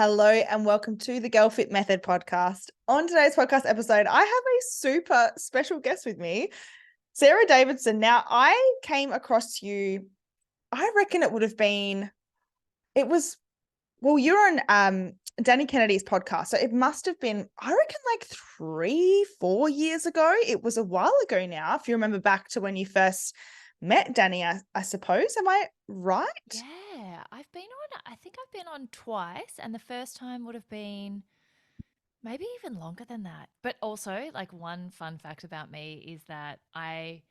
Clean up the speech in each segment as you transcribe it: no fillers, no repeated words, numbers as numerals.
Hello and welcome to the Girl Fit Method podcast. On today's podcast episode, I have a super special guest with me, Sarah Davidson. Now, I came across you, I reckon you're on Danny Kennedy's podcast. So it must have been, I reckon, like 3-4 years ago. It was a while ago now, if you remember back to when you first met Danny, I suppose. Am I right? Yeah, I think I've been on twice, and the first time would have been maybe even longer than that. But also, like, one fun fact about me is that I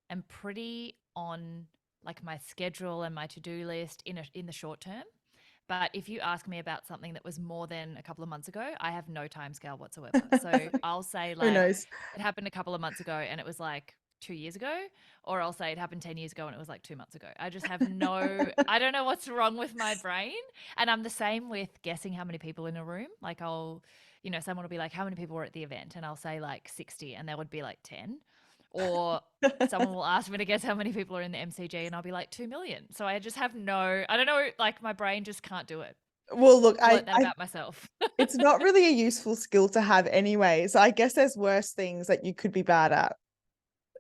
am pretty on like my schedule and my to-do list in the short term. But if you ask me about something that was more than a couple of months ago, I have no time scale whatsoever. So I'll say Who like knows? it happened a couple of months ago and it was like 2 years ago, or I'll say it happened 10 years ago and it was like 2 months ago. I don't know what's wrong with my brain. And I'm the same with guessing how many people in a room. Like someone will be like, how many people were at the event? And I'll say like 60 and there would be like 10. Or someone will ask me to guess how many people are in the MCG and I'll be like 2 million. So I just have I don't know, like my brain just can't do it. Well, look, I've learnt that about myself. it's not really a useful skill to have anyway. So I guess there's worse things that you could be bad at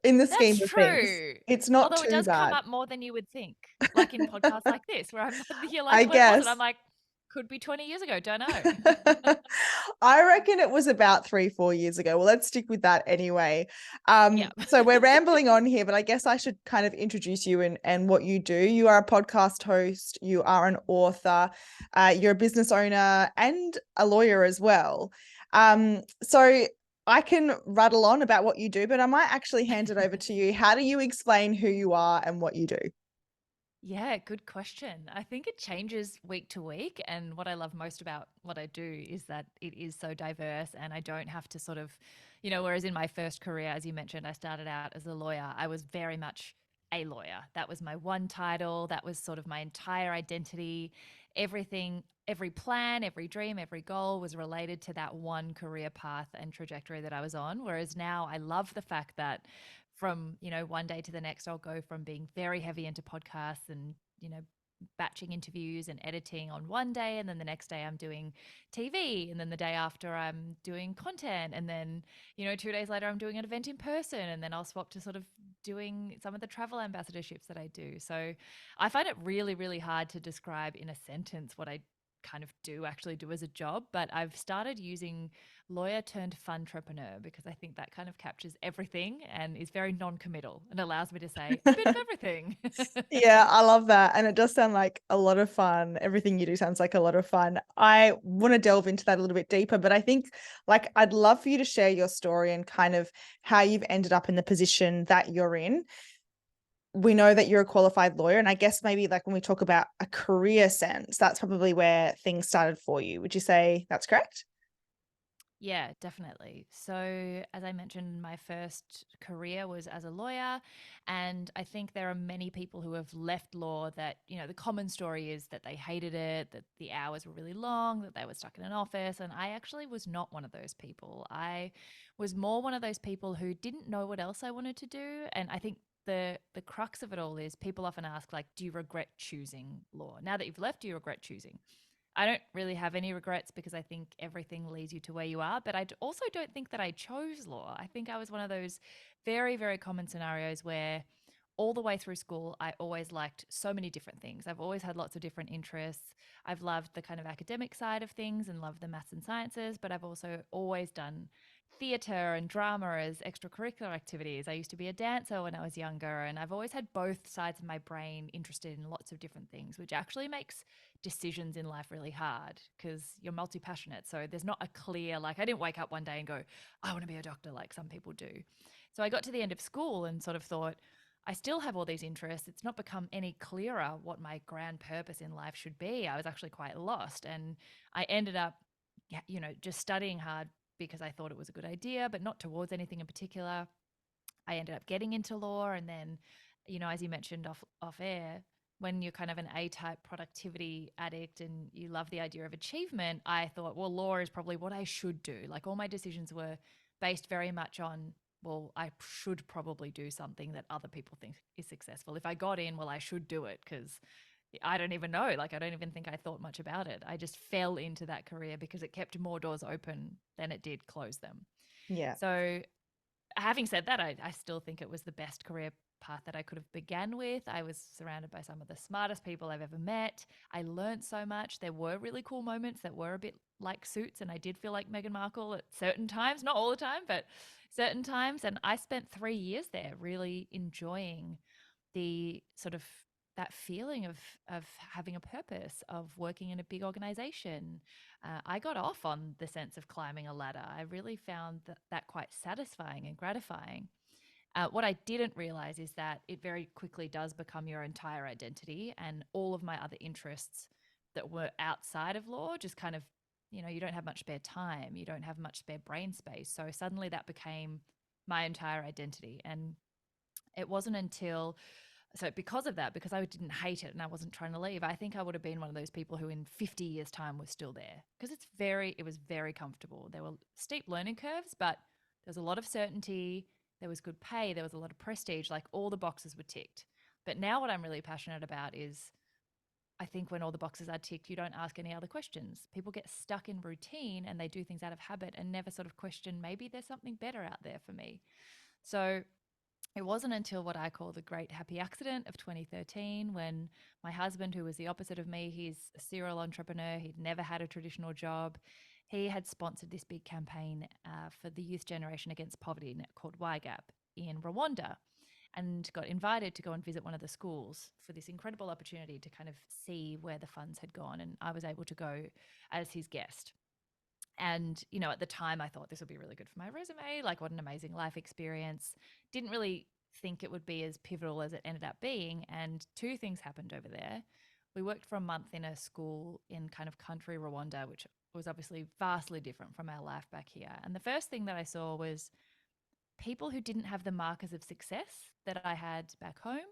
in the That's scheme of things. true. It's not Although it too does come bad. up more than you would think, like in podcasts like this, where you're like, I when was it? I'm guess. like, could be 20 years ago. Don't know. I reckon it was about 3-4 years ago. Well, let's stick with that anyway. Yeah. So we're rambling on here, but I guess I should kind of introduce you and what you do. You are a podcast host, you are an author, you're a business owner and a lawyer as well. So I can rattle on about what you do, but I might actually hand it over to you. How do you explain who you are and what you do? Yeah, good question. I think it changes week to week. And what I love most about what I do is that it is so diverse and I don't have to whereas in my first career, as you mentioned, I started out as a lawyer, I was very much a lawyer. That was my one title, that was sort of my entire identity. Everything, every plan, every dream, every goal was related to that one career path and trajectory that I was on. Whereas now I love the fact that from one day to the next I'll go from being very heavy into podcasts and batching interviews and editing on one day, and then the next day I'm doing TV, and then the day after I'm doing content, and then 2 days later I'm doing an event in person, and then I'll swap to sort of doing some of the travel ambassadorships that I do. So I find it really, really hard to describe in a sentence what I kind of actually do as a job, but I've started using lawyer turned fun entrepreneur because I think that kind of captures everything and is very non-committal and allows me to say a bit of everything. Yeah, I love that. And it does sound like a lot of fun. Everything you do sounds like a lot of fun. I want to delve into that a little bit deeper, but I think like I'd love for you to share your story and kind of how you've ended up in the position that you're in. We know that you're a qualified lawyer, and I guess maybe like when we talk about a career sense, that's probably where things started for you. Would you say that's correct? Yeah, definitely. So, as I mentioned, my first career was as a lawyer. And I think there are many people who have left law that, the common story is that they hated it, that the hours were really long, that they were stuck in an office. And I actually was not one of those people. I was more one of those people who didn't know what else I wanted to do. And I think the crux of it all is people often ask, like, do you regret choosing law? Now that you've left, do you regret choosing? I don't really have any regrets because I think everything leads you to where you are. But also don't think that I chose law. I think I was one of those very, very common scenarios where all the way through school, I always liked so many different things. I've always had lots of different interests. I've loved the kind of academic side of things and loved the maths and sciences, but I've also always done theatre and drama as extracurricular activities. I used to be a dancer when I was younger, and I've always had both sides of my brain interested in lots of different things, which actually makes decisions in life really hard because you're multi passionate. So there's not a clear, like, I didn't wake up one day and go, I want to be a doctor like some people do. So I got to the end of school and sort of thought, I still have all these interests. It's not become any clearer what my grand purpose in life should be. I was actually quite lost. And I ended up, just studying hard because I thought it was a good idea, but not towards anything in particular. I ended up getting into law. And then, as you mentioned off air, when you're kind of an A type productivity addict and you love the idea of achievement, I thought, well, law is probably what I should do. Like all my decisions were based very much on, well, I should probably do something that other people think is successful. If I got in, well, I should do it because I don't even know. Like, I don't even think I thought much about it. I just fell into that career because it kept more doors open than it did close them. Yeah. So, having said that, I still think it was the best career path that I could have began with. I was surrounded by some of the smartest people I've ever met. I learned so much. There were really cool moments that were a bit like Suits, and I did feel like Meghan Markle at certain times, not all the time, but certain times. And I spent 3 years there really enjoying the sort of that feeling of having a purpose, of working in a big organization. I got off on the sense of climbing a ladder. I really found that quite satisfying and gratifying. What I didn't realize is that it very quickly does become your entire identity, and all of my other interests that were outside of law just kind of, you don't have much spare time, you don't have much spare brain space. So suddenly that became my entire identity. And it wasn't until so because of that, because I didn't hate it and I wasn't trying to leave, I think I would have been one of those people who in 50 years time was still there, because it was very comfortable. There were steep learning curves, but there was a lot of certainty, there was good pay, there was a lot of prestige, like all the boxes were ticked. But now what I'm really passionate about is, I think when all the boxes are ticked, you don't ask any other questions. People get stuck in routine and they do things out of habit and never sort of question, maybe there's something better out there for me. So it wasn't until what I call the great happy accident of 2013 when my husband, who was the opposite of me, he's a serial entrepreneur, he'd never had a traditional job. He had sponsored this big campaign for the youth generation against poverty called YGAP in Rwanda, and got invited to go and visit one of the schools for this incredible opportunity to kind of see where the funds had gone. And I was able to go as his guest. And, at the time I thought this would be really good for my resume. Like, what an amazing life experience. Didn't really think it would be as pivotal as it ended up being. And two things happened over there. We worked for a month in a school in kind of country Rwanda, which was obviously vastly different from our life back here. And the first thing that I saw was people who didn't have the markers of success that I had back home,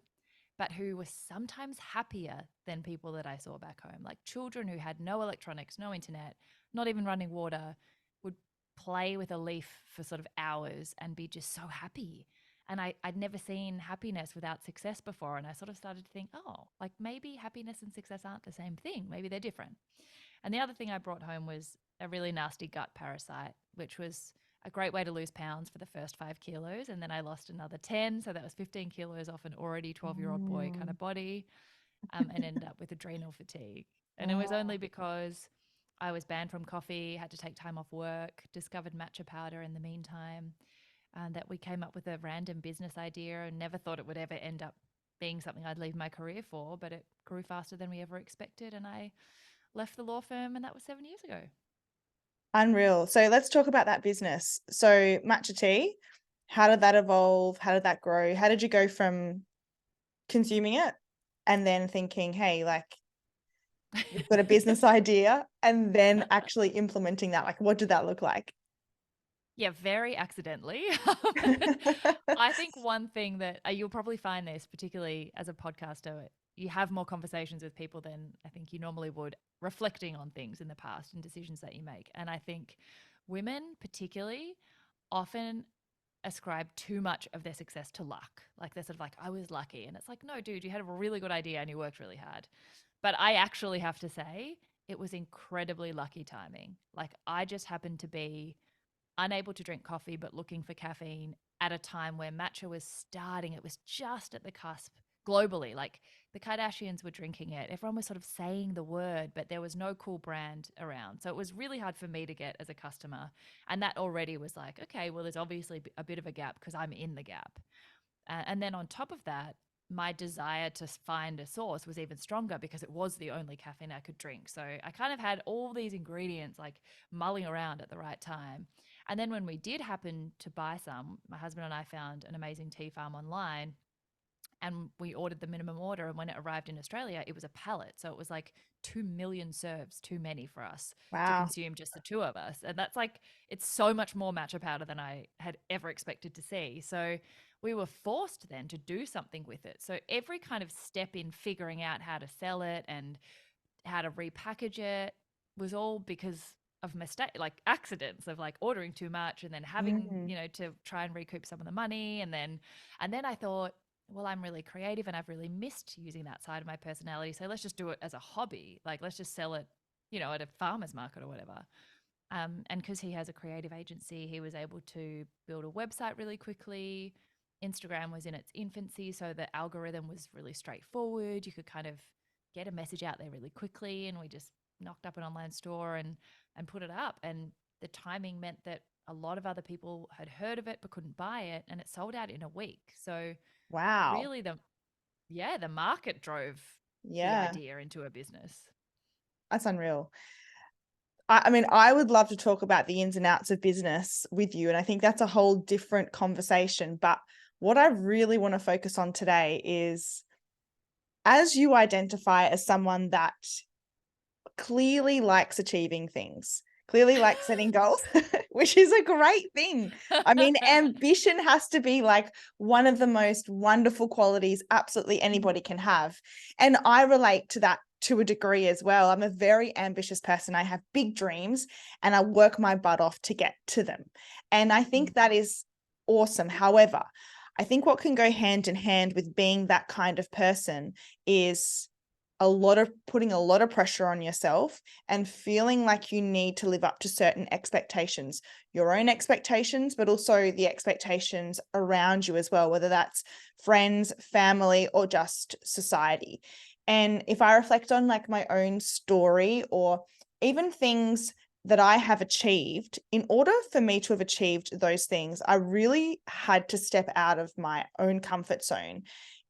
but who were sometimes happier than people that I saw back home. Like children who had no electronics, no internet, not even running water, would play with a leaf for sort of hours and be just so happy. And I'd never seen happiness without success before. And I sort of started to think, oh, like maybe happiness and success aren't the same thing. Maybe they're different. And the other thing I brought home was a really nasty gut parasite, which was a great way to lose pounds for the first 5 kilos. And then I lost another 10. So that was 15 kilos off an already 12-year-old boy kind Mm. of body, and ended up with adrenal fatigue. And it was Oh, only because I was banned from coffee, had to take time off work, discovered matcha powder in the meantime, and that we came up with a random business idea and never thought it would ever end up being something I'd leave my career for, but it grew faster than we ever expected. And I left the law firm, and that was 7 years ago. unreal. So let's talk about that business. So matcha tea, how did that evolve? How did that grow? How did you go from consuming it and then thinking, hey, like we've got a business idea, and then actually implementing that? Like, what did that look like? Yeah, very accidentally. I think one thing that you'll probably find this, particularly as a podcaster, you have more conversations with people than I think you normally would, reflecting on things in the past and decisions that you make. And I think women, particularly, often ascribe too much of their success to luck. Like they're sort of like, I was lucky. And it's like, no, dude, you had a really good idea and you worked really hard. But I actually have to say, it was incredibly lucky timing. Like I just happened to be unable to drink coffee but looking for caffeine at a time where matcha was starting. It was just at the cusp globally. Like the Kardashians were drinking it. Everyone was sort of saying the word, but there was no cool brand around. So it was really hard for me to get as a customer. And that already was like, okay, well, there's obviously a bit of a gap because I'm in the gap. And then on top of that, my desire to find a source was even stronger because it was the only caffeine I could drink. So I kind of had all these ingredients like mulling around at the right time. And then when we did happen to buy some, my husband and I found an amazing tea farm online, and we ordered the minimum order. And when it arrived in Australia, it was a pallet. So it was like 2 million serves too many for us to Wow. consume, just the two of us. And that's like, it's so much more matcha powder than I had ever expected to see. So we were forced then to do something with it. So every kind of step in figuring out how to sell it and how to repackage it was all because of mistake, like accidents of like ordering too much and then having, Mm. to try and recoup some of the money. And then I thought, well, I'm really creative and I've really missed using that side of my personality. So let's just do it as a hobby. Like, let's just sell it, at a farmer's market or whatever. And because he has a creative agency, he was able to build a website really quickly. Instagram was in its infancy, so the algorithm was really straightforward. You could kind of get a message out there really quickly, and we just knocked up an online store and put it up. And the timing meant that a lot of other people had heard of it but couldn't buy it, and it sold out in a week. So Wow. really, the market drove the Yeah, idea into a business. that's unreal. I mean, I would love to talk about the ins and outs of business with you, and I think that's a whole different conversation. But what I really want to focus on today is, as you identify as someone that clearly likes achieving things, clearly likes setting goals, which is a great thing. I mean, ambition has to be like one of the most wonderful qualities absolutely anybody can have. And I relate to that to a degree as well. I'm a very ambitious person. I have big dreams and I work my butt off to get to them. And I think that is awesome. However, I think what can go hand in hand with being that kind of person is putting a lot of pressure on yourself and feeling like you need to live up to certain expectations, your own expectations, but also the expectations around you as well, whether that's friends, family, or just society. And if I reflect on like my own story or even things that I have achieved, in order for me to have achieved those things, I really had to step out of my own comfort zone.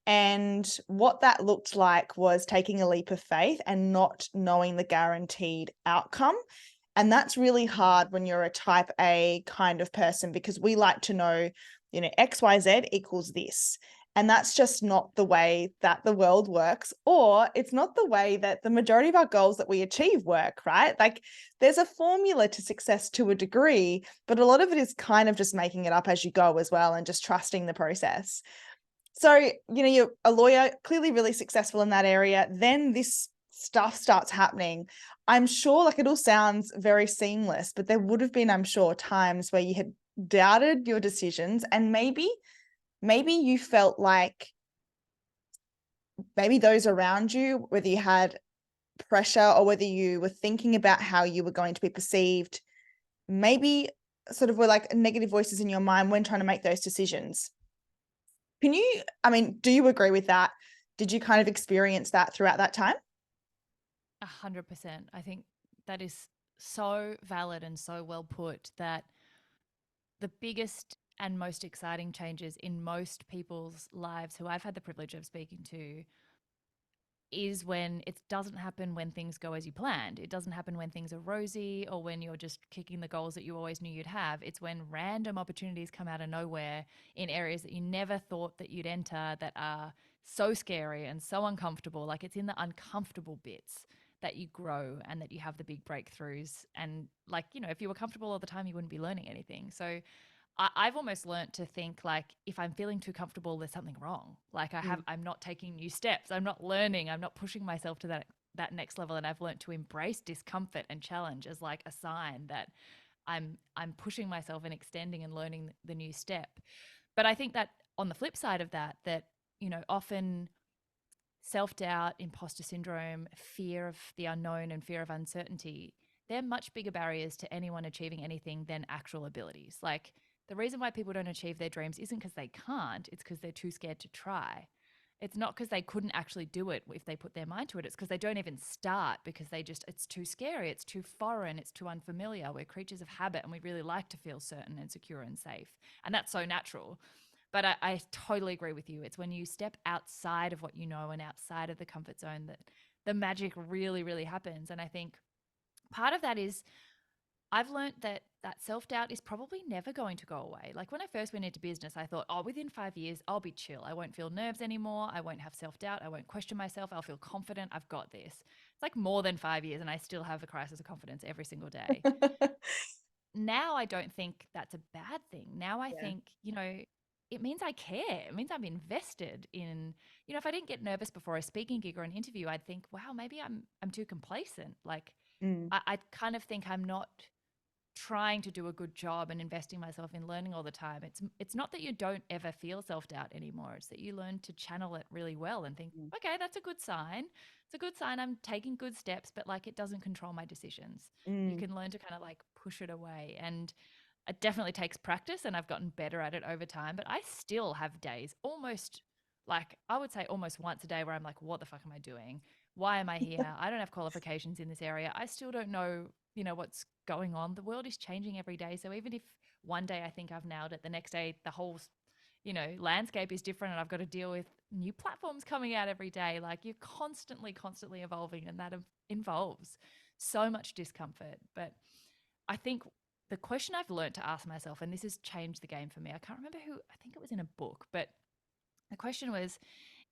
And what that looked like was taking a leap of faith and not knowing the guaranteed outcome. And that's really hard when you're a type A kind of person because we like to know, XYZ equals this. And that's just not the way that the world works, or it's not the way that the majority of our goals that we achieve work, right? Like there's a formula to success to a degree, but a lot of it is kind of just making it up as you go as well and just trusting the process. So, you're a lawyer, clearly really successful in that area. Then this stuff starts happening. I'm sure like it all sounds very seamless, but there would have been, I'm sure, times where you had doubted your decisions and maybe you felt like maybe those around you, whether you had pressure or whether you were thinking about how you were going to be perceived, maybe sort of were like negative voices in your mind when trying to make those decisions. I mean, do you agree with that? Did you kind of experience that throughout that time? 100%. I think that is so valid and so well put that the biggest and most exciting changes in most people's lives who I've had the privilege of speaking to is when it doesn't happen when things go as you planned. It doesn't happen when things are rosy or when you're just kicking the goals that you always knew you'd have. It's when random opportunities come out of nowhere in areas that you never thought that you'd enter that are so scary and so uncomfortable. Like it's in the uncomfortable bits that you grow and that you have the big breakthroughs. And like, if you were comfortable all the time, you wouldn't be learning anything. So I've almost learnt to think like if I'm feeling too comfortable, there's something wrong. Like Mm. I'm not taking new steps. I'm not learning. I'm not pushing myself to that next level. And I've learnt to embrace discomfort and challenge as like a sign that I'm pushing myself and extending and learning the new step. But I think that on the flip side of that, often self doubt, imposter syndrome, fear of the unknown, and fear of uncertainty, they're much bigger barriers to anyone achieving anything than actual abilities. Like the reason why people don't achieve their dreams isn't because they can't, it's because they're too scared to try. It's not because they couldn't actually do it if they put their mind to it. It's because they don't even start because it's too scary, it's too foreign, it's too unfamiliar. We're creatures of habit and we really like to feel certain and secure and safe. And that's so natural. But I totally agree with you. It's when you step outside of what you know and outside of the comfort zone that the magic really, really happens. And I think part of that is I've learned that self doubt is probably never going to go away. Like when I first went into business, I thought, oh, within 5 years, I'll be chill. I won't feel nerves anymore. I won't have self doubt. I won't question myself. I'll feel confident. I've got this. It's like more than 5 years, and I still have a crisis of confidence every single day. Now I don't think that's a bad thing. Now I Yeah. think, it means I care. It means I'm invested in, if I didn't get nervous before a speaking gig or an interview, I'd think, wow, maybe I'm too complacent. Like Mm. I kind of think I'm not trying to do a good job and investing myself in learning all the time, it's not that you don't ever feel self-doubt anymore. It's that you learn to channel it really well and think, Mm. okay, that's a good sign. It's a good sign I'm taking good steps, but like it doesn't control my decisions. You Mm. can learn to kind of like push it away. And it definitely takes practice, and I've gotten better at it over time, but I still have days, almost like I would say almost once a day, where I'm like, what the fuck am I doing? Why am I here? I don't have qualifications in this area. I still don't know, what's going on. The world is changing every day. So even if one day I think I've nailed it, the next day the whole, landscape is different and I've got to deal with new platforms coming out every day. Like you're constantly evolving, and that involves so much discomfort. But I think the question I've learned to ask myself, and this has changed the game for me, I can't remember who, I think it was in a book, but the question was,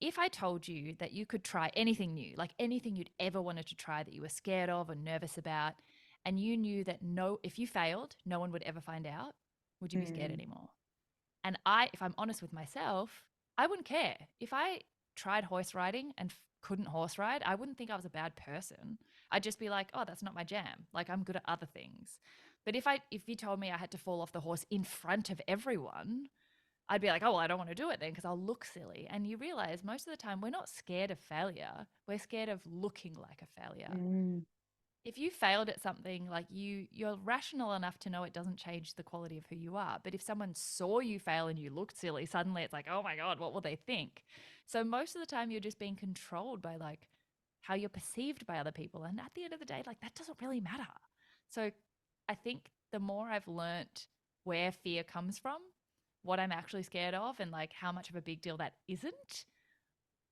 if I told you that you could try anything new, like anything you'd ever wanted to try that you were scared of or nervous about, and you knew that if you failed, no one would ever find out, would you be scared Mm. anymore? And if I'm honest with myself, I wouldn't care. If I tried horse riding and couldn't horse ride, I wouldn't think I was a bad person. I'd just be like, oh, that's not my jam. Like I'm good at other things. But if you told me I had to fall off the horse in front of everyone, I'd be like, oh, well, I don't want to do it then because I'll look silly. And you realize most of the time we're not scared of failure. We're scared of looking like a failure. Mm. If you failed at something, like you're rational enough to know it doesn't change the quality of who you are. But if someone saw you fail and you looked silly, suddenly it's like, oh my God, what will they think? So most of the time you're just being controlled by like how you're perceived by other people. And at the end of the day, like that doesn't really matter. So I think the more I've learnt where fear comes from, what I'm actually scared of, and like how much of a big deal that isn't,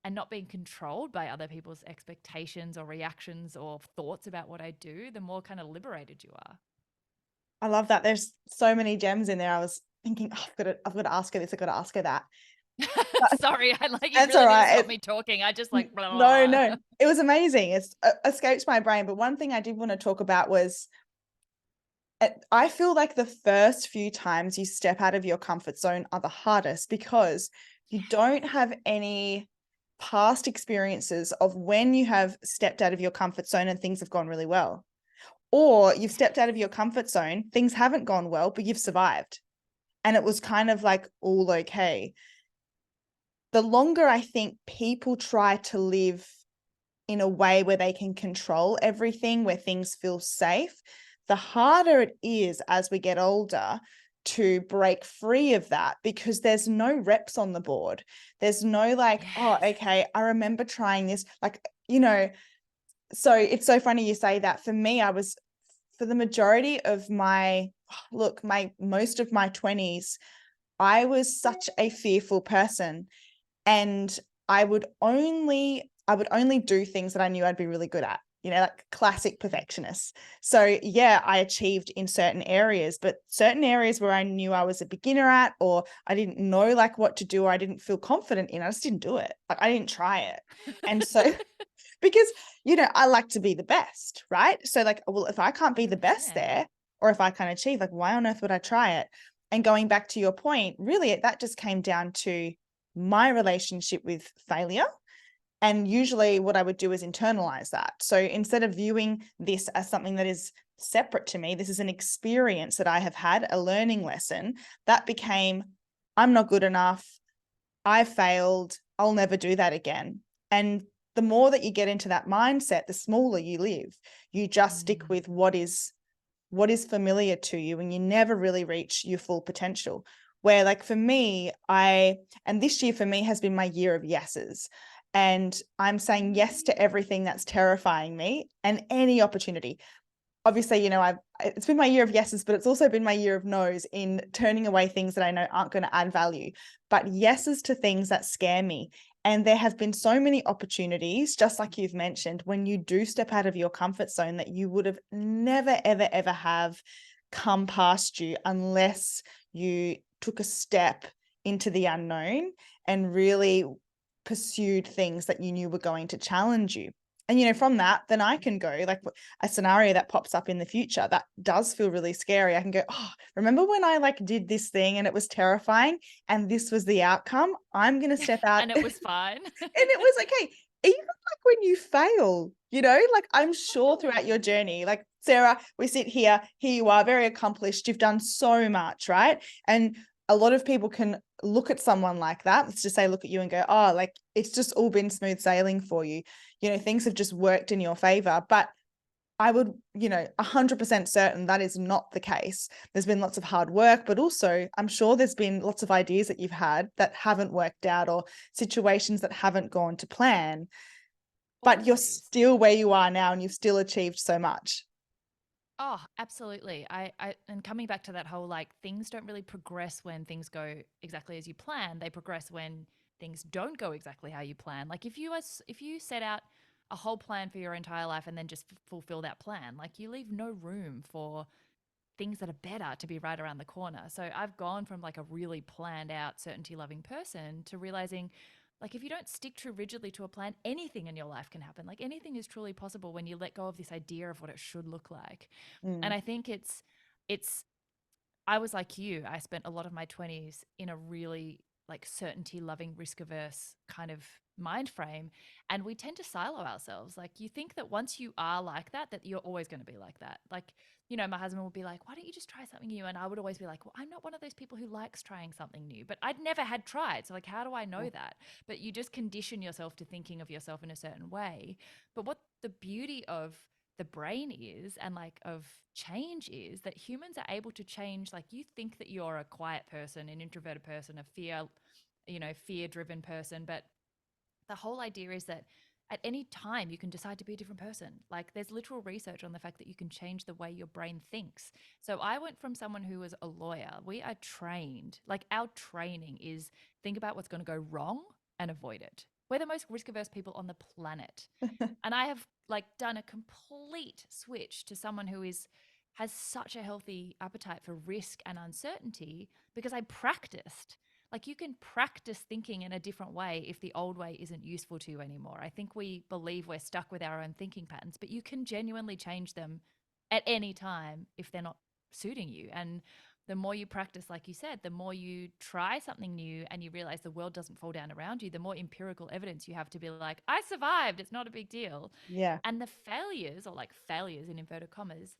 and not being controlled by other people's expectations or reactions or thoughts about what I do, the more kind of liberated you are. I love that. There's so many gems in there. I was thinking, oh, I've got to ask her this. I've got to ask her that. But Sorry, I like you that's all really need to right. stop me talking. I just like blah, No, blah, no, blah. it was amazing. It's escapes my brain. But one thing I did want to talk about was I feel like the first few times you step out of your comfort zone are the hardest because you don't have any past experiences of when you have stepped out of your comfort zone and things have gone really well. Or you've stepped out of your comfort zone, things haven't gone well, but you've survived. And it was kind of like all okay. The longer I think people try to live in a way where they can control everything, where things feel safe, the harder it is as we get older to break free of that because there's no reps on the board. There's no like, oh, Yes. okay, I remember trying this. Like, so it's so funny you say that. For me, I was, for the majority of most of my 20s, I was such a fearful person, and I would only do things that I knew I'd be really good at, like classic perfectionist. So yeah, I achieved in certain areas, but certain areas where I knew I was a beginner at, or I didn't know like what to do, or I didn't feel confident in, I just didn't do it. Like I didn't try it. And so because, I like to be the best, right? So like, well, if I can't be the best 100%. there, or if I can't achieve, like, why on earth would I try it? And going back to your point, really, that just came down to my relationship with failure. And usually what I would do is internalize that. So instead of viewing this as something that is separate to me, this is an experience that I have had, a learning lesson, that became, I'm not good enough. I failed. I'll never do that again. And the more that you get into that mindset, the smaller you live. You just stick Mm. with what is familiar to you, and you never really reach your full potential. Where like for me, and this year for me has been my year of yeses. And I'm saying yes to everything that's terrifying me and any opportunity. Obviously, it's been my year of yeses, but it's also been my year of no's in turning away things that I know aren't going to add value, but yeses to things that scare me. And there have been so many opportunities, just like you've mentioned, when you do step out of your comfort zone that you would have never, ever, ever have come past you unless you took a step into the unknown and really pursued things that you knew were going to challenge you. And, from that, then I can go like a scenario that pops up in the future that does feel really scary. I can go, oh, remember when I like did this thing and it was terrifying and this was the outcome? I'm going to step out. And it And was fine. it was okay. Even like when you fail, like I'm sure throughout your journey, like Sarah, we sit here you are, very accomplished, you've done so much, right? And a lot of people can look at someone like that, let's just say look at you and go, oh, like it's just all been smooth sailing for you. You know, things have just worked in your favor. But I would, 100% certain that is not the case. There's been lots of hard work, but also I'm sure there's been lots of ideas that you've had that haven't worked out or situations that haven't gone to plan, but you're Always. still where you are now and you've still achieved so much. Oh, absolutely. And coming back to that whole like things don't really progress when things go exactly as you plan. They progress when things don't go exactly how you plan. Like if you set out a whole plan for your entire life and then just fulfill that plan, like you leave no room for things that are better to be right around the corner. So I've gone from like a really planned out, certainty loving person to realizing like if you don't stick too rigidly to a plan, anything in your life can happen. Like anything is truly possible when you let go of this idea of what it should look like. And Mm. I think it's I was like you. I spent a lot of my 20s in a really like certainty loving, risk averse kind of mind frame. And we tend to silo ourselves. Like you think that once you are like that you're always going to be like that. Like, you know, my husband would be like, why don't you just try something new? And I would always be like, well, I'm not one of those people who likes trying something new, but I'd never had tried. So like, how do I know that? But you just condition yourself to thinking of yourself in a certain way. But what the beauty of the brain is and like of change is that humans are able to change. Like you think that you're a quiet person, an introverted person, a fear driven person, but the whole idea is that at any time you can decide to be a different person. Like there's literal research on the fact that you can change the way your brain thinks. So I went from someone who was a lawyer. We are trained, like our training is think about what's going to go wrong and avoid it. We're the most risk averse people on the planet. And I have like done a complete switch to someone who is has such a healthy appetite for risk and uncertainty because I practiced. Like you can practice thinking in a different way if the old way isn't useful to you anymore. I think we believe we're stuck with our own thinking patterns, but you can genuinely change them at any time if they're not suiting you. And the more you practice, like you said, the more you try something new and you realize the world doesn't fall down around you, the more empirical evidence you have to be like, I survived. It's not a big deal. Yeah. And the failures, or like failures in inverted commas,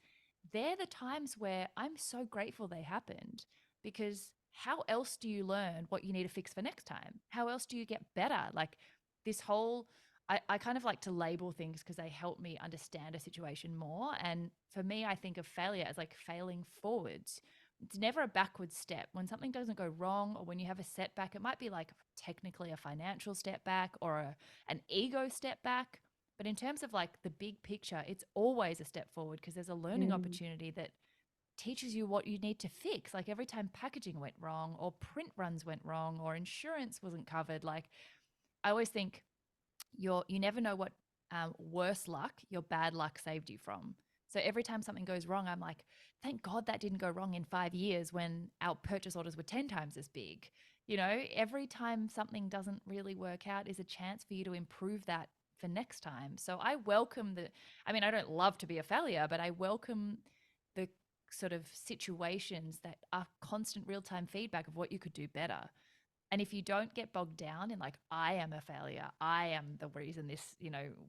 they're the times where I'm so grateful they happened because how else do you learn what you need to fix for next time? How else do you get better? Like this whole, I kind of like to label things because they help me understand a situation more. And for me, I think of failure as like failing forwards. It's never a backward step. When something doesn't go wrong or when you have a setback, it might be like technically a financial step back or an ego step back. But in terms of like the big picture, it's always a step forward because there's a learning Mm. opportunity that teaches you what you need to fix. Like every time packaging went wrong or print runs went wrong or insurance wasn't covered, like I always think you never know what worse luck your bad luck saved you from. So every time something goes wrong, I'm like, thank God that didn't go wrong in 5 years when our purchase orders were 10 times as big. You know, every time something doesn't really work out is a chance for you to improve that for next time. So I welcome I mean, I don't love to be a failure, but I welcome the sort of situations that are constant real time feedback of what you could do better. And if you don't get bogged down in like, I am a failure, I am the reason this,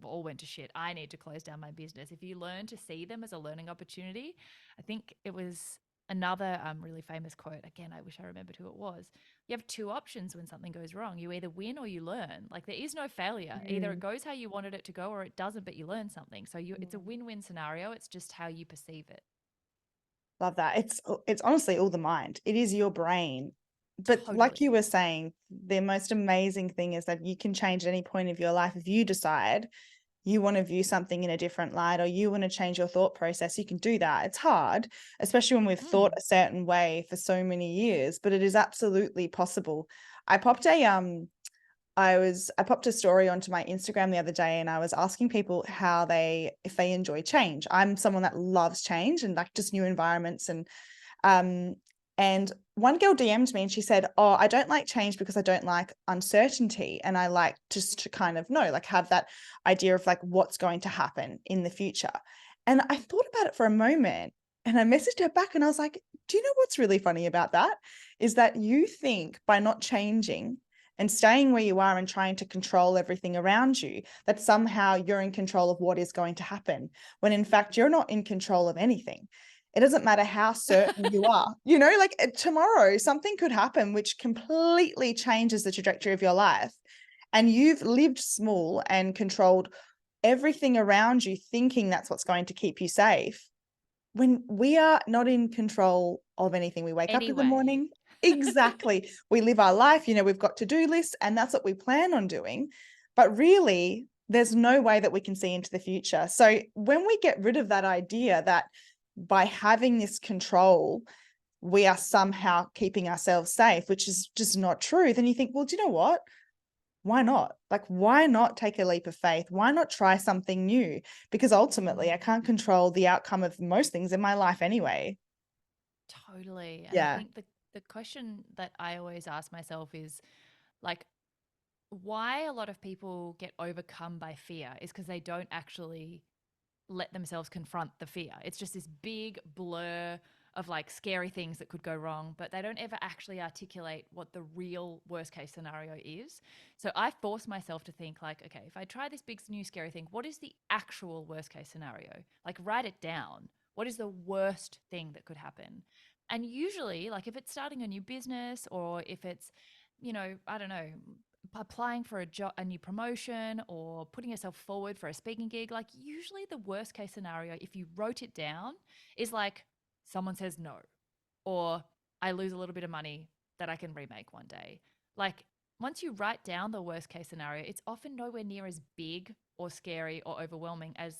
all went to shit, I need to close down my business. If you learn to see them as a learning opportunity, I think it was another really famous quote. Again, I wish I remembered who it was. You have two options when something goes wrong. You either win or you learn. Like there is no failure. Either it Mm. goes how you wanted it to go or it doesn't, but you learn something. So it's a Mm. win-win scenario. It's just how you perceive it. Love that. It's honestly all the mind. It is your brain. But like you Totally. were saying, the most amazing thing is that you can change at any point of your life if you decide you want to view something in a different light or you want to change your thought process. You can do that. It's hard, especially when we've thought Mm. a certain way for so many years, but it is absolutely possible. I popped a I popped a story onto my Instagram the other day and I was asking people if they enjoy change. I'm someone that loves change and like just new environments um and one girl DM'd me and she said, "Oh, I don't like change because I don't like uncertainty and I like just to kind of know, like have that idea of like what's going to happen in the future." And I thought about it for a moment and I messaged her back and I was like, "Do you know what's really funny about that? Is that you think by not changing and staying where you are and trying to control everything around you, that somehow you're in control of what is going to happen, when in fact you're not in control of anything. It doesn't matter how certain you are, like tomorrow something could happen which completely changes the trajectory of your life. And you've lived small and controlled everything around you, thinking that's what's going to keep you safe, when we are not in control of anything. We wake up in the Anyway. morning. Exactly. We live our life, we've got to-do lists, and that's what we plan on doing. But really, there's no way that we can see into the future. So when we get rid of that idea that by having this control, we are somehow keeping ourselves safe, which is just not true, then you think, well, do you know what? Why not? Like, why not take a leap of faith? Why not try something new? Because ultimately, I can't control the outcome of most things in my life anyway. Totally. And I Yeah. think the question that I always ask myself is like, why a lot of people get overcome by fear is because they don't actually let themselves confront the fear. It's just this big blur of like scary things that could go wrong, but they don't ever actually articulate what the real worst case scenario is. So I force myself to think like, okay, if I try this big new scary thing, what is the actual worst case scenario? Like write it down. What is the worst thing that could happen? And usually, like if it's starting a new business or if it's, I don't know, applying for a job, a new promotion, or putting yourself forward for a speaking gig, like usually the worst case scenario, if you wrote it down, is like someone says no, or I lose a little bit of money that I can remake one day. Like once you write down the worst case scenario, it's often nowhere near as big or scary or overwhelming as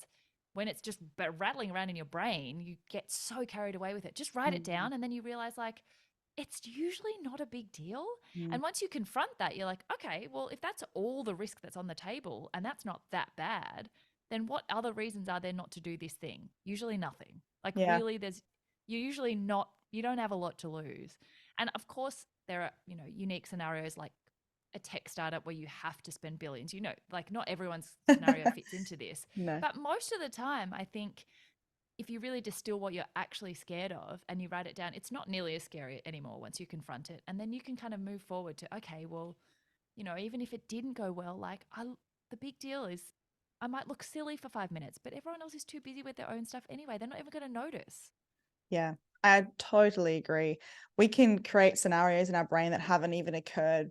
when it's just rattling around in your brain. You get so carried away with it. Just write it Mm, down and then you realize like it's usually not a big deal. mm, And once you confront that, you're like, okay, well, if that's all the risk that's on the table and that's not that bad, then what other reasons are there not to do this thing? Usually nothing. Like, yeah. really, you're usually not, you don't have a lot to lose. And of course, there are, unique scenarios like a tech startup where you have to spend billions. Like, not everyone's scenario fits into this. No. But most of the time, I think if you really distill what you're actually scared of and you write it down, it's not nearly as scary anymore once you confront it. And then you can kind of move forward to, okay, well, even if it didn't go well, like the big deal is I might look silly for 5 minutes, but everyone else is too busy with their own stuff anyway. They're not even going to notice. Yeah, I totally agree. We can create scenarios in our brain that haven't even occurred,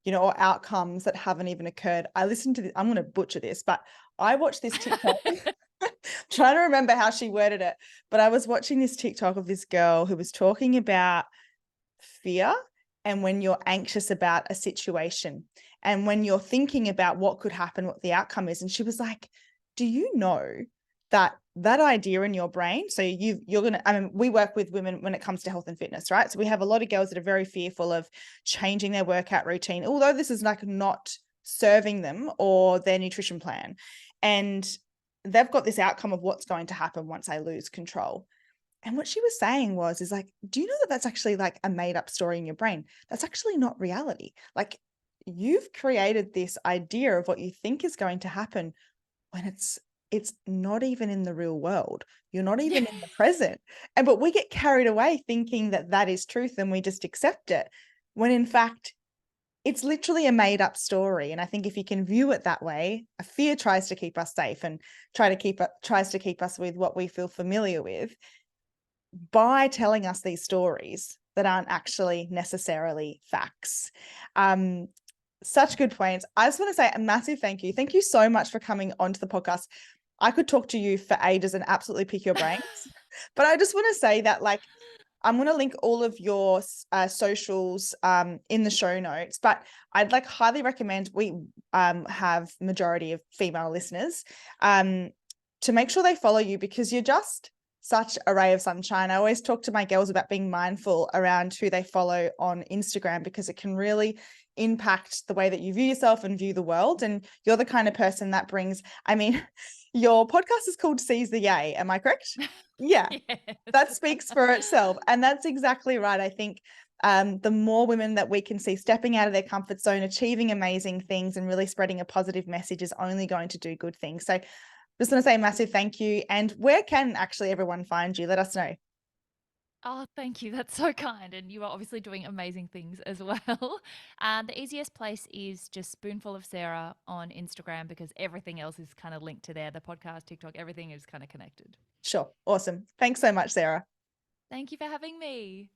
or outcomes that haven't even occurred. I listened to this, I'm going to butcher this, but I watched this TikTok. Trying to remember how she worded it, but I was watching this TikTok of this girl who was talking about fear, and when you're anxious about a situation, and when you're thinking about what could happen, what the outcome is. And she was like, do you know that idea in your brain? So you're going to, I mean, we work with women when it comes to health and fitness, right? So we have a lot of girls that are very fearful of changing their workout routine, although this is like not serving them or their nutrition plan. And they've got this outcome of what's going to happen once I lose control. And what she was saying is like, do you know that that's actually like a made up story in your brain? That's actually not reality. Like, you've created this idea of what you think is going to happen when it's not even in the real world. You're not Yeah. even in the present. But we get carried away thinking that that is truth and we just accept it, when in fact it's literally a made up story. And I think if you can view it that way, a fear tries to keep us safe and tries to keep us with what we feel familiar with, by telling us these stories that aren't actually necessarily facts. Um, Such good points. I just want to say a massive thank you. Thank you so much for coming onto the podcast. I could talk to you for ages and absolutely pick your brains, but I just want to say that, like, I'm going to link all of your socials in the show notes, but I'd like highly recommend, we have majority of female listeners, to make sure they follow you, because you're just such a ray of sunshine. I always talk to my girls about being mindful around who they follow on Instagram, because it can really impact the way that you view yourself and view the world. And you're the kind of person that brings, I mean, your podcast is called Seize the Yay. Am I correct? Yeah, that Yes. speaks for itself. And that's exactly right. I think the more women that we can see stepping out of their comfort zone, achieving amazing things, and really spreading a positive message is only going to do good things. So just want to say a massive thank you. And where can actually everyone find you? Let us know. Oh, thank you. That's so kind. And you are obviously doing amazing things as well. The easiest place is just Spoonful of Sarah on Instagram because everything else is kind of linked to there. The podcast, TikTok, everything is kind of connected. Sure. Awesome. Thanks so much, Sarah. Thank you for having me.